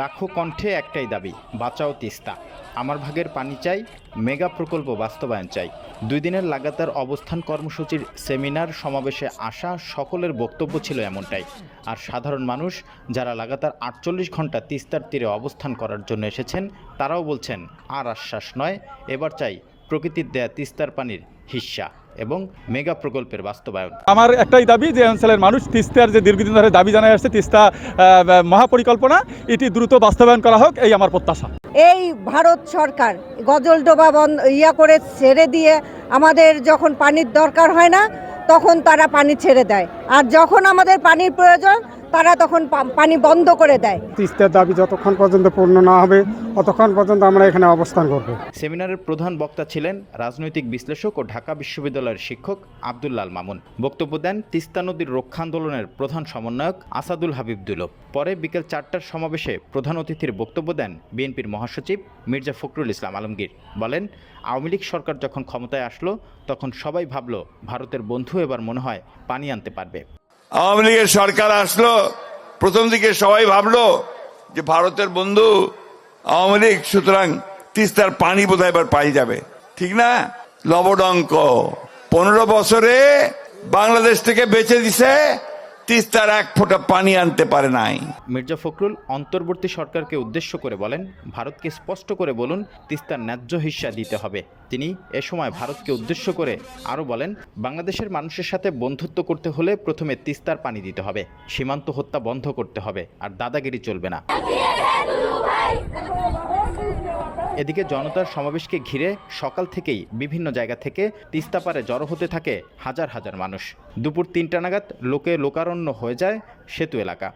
লাখো কণ্ঠে একটাই দাবি, বাঁচাও তিস্তা। আমার ভাগের পানি চাই, মেগা প্রকল্প বাস্তবায়ন চাই। 2 দিনের লাগাতার অবস্থান কর্মসূচির সেমিনার সমাবেশে আসা সকলের বক্তব্য ছিল এমনটাই। আর সাধারণ মানুষ যারা লাগাতার 48 ঘন্টা তিস্তার তীরে অবস্থান করার জন্য এসেছেন, তারাও বলছেন আর আশ্বাস নয়, এবার চাই প্রকৃতির দেয়া তিস্তার পানির হিস্সা এবং মেগা প্রকল্পের বাস্তবায়ন। আমার একটাই দাবি যে অঞ্চলের মানুষ তিস্তার যে দীর্ঘদিন ধরে দাবি জানাই আসছে, তিস্তা মহাপরিকল্পনা এটি দ্রুত বাস্তবায়ন করা হোক, এই আমার প্রত্যাশা। এই ভারত সরকার গজলডোবা করে ছেড়ে দিয়ে আমাদের যখন পানির দরকার হয় না তখন তারা পানি ছেড়ে দেয়, আর যখন আমাদের পানির প্রয়োজন তারা তখন পানি বন্ধ করে দেয়। তিস্তার দাবি যতক্ষণ পর্যন্ত পূর্ণ না হবে ততক্ষণ পর্যন্ত আমরা এখানে অবস্থান করব। সেমিনারের প্রধান বক্তা ছিলেন রাজনৈতিক বিশ্লেষক ও ঢাকা বিশ্ববিদ্যালয়ের শিক্ষক আব্দুল্লাল মামুন। বক্তব্য দেন তিস্তা নদীর রক্ষা আন্দোলনের প্রধান সমন্বয়ক আসাদুল হাবিব দুলভ। পরে বিকেল 4টার সমাবেশে প্রধান অতিথির বক্তব্য দেন বিএনপির মহাসচিব মির্জা ফখরুল ইসলাম আলমগীর। বলেন, আওয়ামী লীগ সরকার যখন ক্ষমতায় আসলো তখন সবাই ভাবল ভারতের বন্ধু এবার মনে হয় পানি আনতে পারবে। আওয়ামী লীগের সরকার আসলো, প্রথম দিকে সবাই ভাবলো যে ভারতের বন্ধু আওয়ামী লীগ, সুতরাং তিস্তার পানি বোধহয় এবার পাই যাবে। ঠিক না? লবডঙ্ক 15 বছরে বাংলাদেশ থেকে বেঁচে দিছে, তিস্তার 1 ফোঁটা পানি আনতে পারে নাই। মির্জা ফখরুল অন্তর্বর্তী সরকারকে উদ্দেশ্য করে বলেন, ভারতকে স্পষ্ট করে বলুন তিস্তার ন্যায্য হিস্সা দিতে হবে। তিনি এ সময় ভারতকে উদ্দেশ্য করে আরও বলেন, বাংলাদেশের মানুষের সাথে বন্ধুত্ব করতে হলে প্রথমে তিস্তার পানি দিতে হবে, সীমান্ত হত্যা বন্ধ করতে হবে, আর দাদাগিরি চলবে না। এদিকে জনতার সমাবেশকে ঘিরে সকাল থেকেই বিভিন্ন জায়গা থেকে তিস্তা পারে জড়ো হতে থাকে হাজার হাজার মানুষ। দুপুর 3টা নাগাদ লোকে লোকারণ্য হয়ে যায় সেতু এলাকা।